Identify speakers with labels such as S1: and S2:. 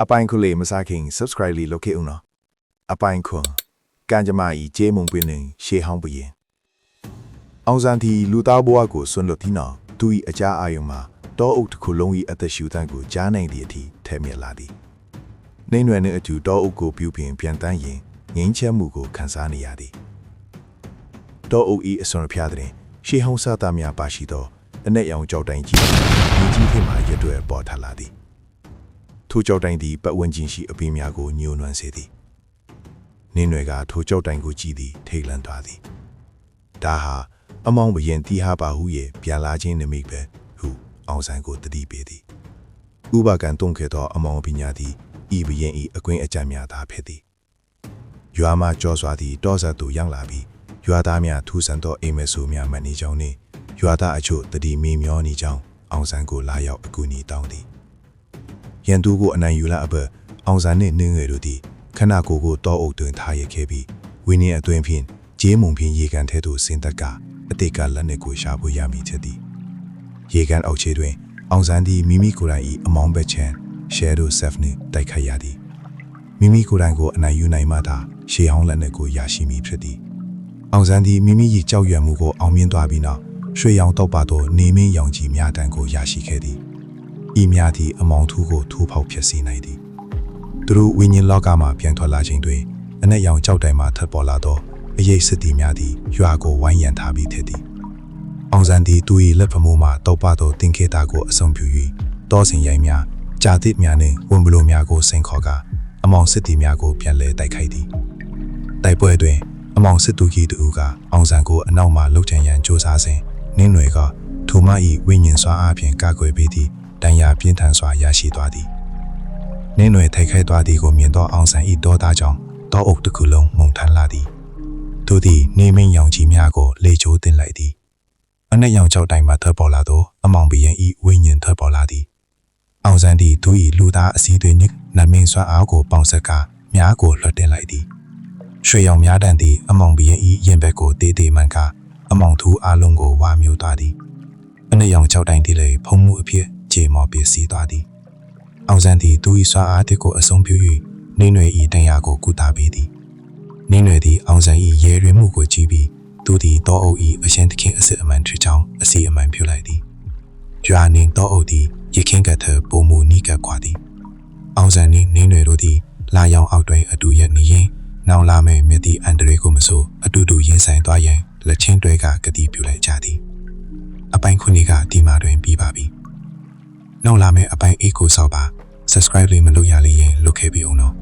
S1: အပိုင်ခုလေးမစားခင် subscribe လေးလုပ်ခဲ့ဦးနော်အပိုင်ခွန်ကန်ကြမကြီးကျေးမုံပင်နေရှေးဟောင်းပရင်အောင်စံတီလူသားဘဝကိုဆွန့်လွတ်ပြီးနောက်သူ၏အကြအာယုံမှာတောအုပ်တစ်ခုလုံး၏အသက်ရှူတန်းကိုကြားနိုင်သည့်အထိထဲမြက်လာသည်နှိမ့်နွယ်နှင့်အတူတောအုပ်ကိုပြုပြင်ပြန်တန်းရင်ငိမ့်ချမှုကိုခံစားနေရသည်တောအုပ်၏အစွန်ဖျားတဲ့ရှေးဟောင်းစသားများပါရှိသောအနက်ရောင်ကြောက်တိုင်ကြီးမြေကြီးထဲမှရွတ်တွဲပေါ်ထလာသည်ထိုကြောက်တိုင်သည်ပတ်ဝန်းကျင်ရှိအပင်များကိုညှိုးနွမ်းစေသည်နင်းနွယ်ကထိုကြောက်တိုင်ကိုကြည့်သည်ထိတ်လန့်သွားသည်ဒါဟာအမောင်ဘရင်တီဟာပါဟုရဲ့ပြန်လာခြင်းနမိတ်ပဲဟုအောင်ဆန်းကိုတတိပေးသည်ဥပကံတွန့်ခဲ့သောအမောင်ပညာသည်ဤဘရင်ဤအကွင်းအကြံများသာဖြစ်သည်ရွာမှကြောစွာသည့်တောဆက်သို့ရောက်လာပြီးရွာသားများထူးဆန်းသောအိမ်မက်ဆူများမှန်နေကြောင်းနှင့်ရွာသားအချို့တတိမေမျောနေကြောင်းအောင်ဆန်းကိုလာရောက်အကူအညီတောင်းသည်ရန်သူကိုအနိုင်ယူလာအပ်အောင်ဆန်းနှင့်နှင်းငယ်တို့သည်ခဏကိုတောအုပ်တွင်ထားရခဲ့ပြီးဝင်းနေအတွင်းဖြင့်ကျေးမုံဖြင့်ရေကန်ထဲသို့ဆင်းသက်ကအတိတ်ကလက်နက်ကိုရှာဖွေရမည်ဖြစ်သည်ရေကန်အောက်ခြေတွင်အောင်ဆန်းသည်မိမိကိုယ်တိုင်၏အမောင်းဘက်ချမ်းရှယ်ဒိုဆက်နှင့်တိုက်ခိုက်ရသည်မိမိကိုယ်တိုင်ကိုအနိုင်ယူနိုင်မှသာရှေးဟောင်းလက်နက်ကိုရရှိမည်ဖြစ်သည်အောင်ဆန်းသည်မိမိ၏ကြောက်ရွံ့မှုကိုအောင်မြင်သွားပြီးနောက်ရွှေရောင်တောက်ပသောနေမင်းရောင်ကြီးများတန်းကိုရရှိခဲ့သည်ဤများသည်အမောင်ထူးကိုထိုးဖောက်ဖျက်ဆီးနိုင်သည်သူတို့ဝိညာဉ်လောကမှပြန်ထွက်လာခြင်းတွင်အနက်ရောင်ကြောက်တိုင်မှထပ်ပေါ်လာသောအရေးစစ်သည်များသည်ရွာကိုဝိုင်းရန်ထားပြီးထစ်သည်အောင်ဆန်းသည်သူ၏လက်ဖမိုးမှတောက်ပသောတင်ခေတာကိုအဆုံးပြု၍တောစင်ရိုင်းများကြာသစ်များနှင့်ဝင်ဘလိုများကိုဆင်ခေါ်ကအမောင်စစ်သည်များကိုပြန်လဲတိုက်ခိုက်သည်တိုက်ပွဲတွင်အမောင်စစ်သူကြီးတို့ကအောင်ဆန်းကိုအနောက်မှလှုပ်ချန်ရန်ကြိုးစားစဉ်နင်းနွယ်ကထိုမ၏ဝိညာဉ်စွာအားဖြင့်ကာကွယ်ပေးသည့်တန်ရာပြင်းထန်စွာရရှိသွားသည်နင်းနွယ်ထိုက်ခိုက်သွားသည်ကိုမြင်သောအောင်ဆန်း၏ဒေါသကြောင့်တောအုပ်တစ်ခုလုံးမှုန်ထမ်းလာသည်သူသည်နေမင်းရောင်ကြီးများကိုလေချိုးတင်လိုက်သည်အနက်ရောင်ကြောက်တိုင်မှထပ်ပေါ်လာသောအမောင်ဘရင်၏ဝိညာဉ်ထပ်ပေါ်လာသည်အောင်ဆန်းသည်သူ၏လူသားအစည်းတွေနှင့်နမင်းစွာအားကိုပေါင်းဆက်ကများကိုလွှတ်တင်လိုက်သည်ရွှေရောင်များတန်သည်အမောင်ဘရင်၏ရင်ဘက်ကိုတေးသေးမှန်ကအမောင်ထူးအလုံးကိုဝါမျိုးသွားသည်အနက်ရောင်ကြောက်တိုင်သည်လည်းဖုံးမှုအဖြစ်ကြေမောပစ္စည်းသွားသည်အောင်ဆန်းသည်သူ၏စွာအားတစ်ကိုအဆုံးပြု၍နင်းနွယ်၏တန်ရာကိုကုသပေးသည်နင်းနွယ်သည်အောင်ဆန်း၏ရဲရွင်မှုကိုကြည့်ပြီးသူသည်တောအုပ်၏အရှင်သခင်အစစ်အမှန်ထကြောင်းအစီအမှန်ပြုလိုက်သည်ရွာနှင့်တောအုပ်သည်ရခင်ကထပုံမူနီးကပ်ကွာသည်အောင်ဆန်းနှင့်နင်းနွယ်တို့သည်လာရောင်အောက်တွင်အတူရက်နေရင်နောင်လာမယ့်မြစ်သည်အန်ဒရေကိုမဆိုအတူတူရင်ဆိုင်သွားရန်လက်ချင်းတွဲကကတိပြုလိုက်ကြသည်အပိုင်းခုနှစ်ကဒီမှာတွင်ပြီးပါပြီနောက်လာမယ့်အပိုင်း8ကိုစောက်ပါ subscribe လေးမလုပ်ရလေရင်လုပ်ခဲ့ပြီးအောင်နော်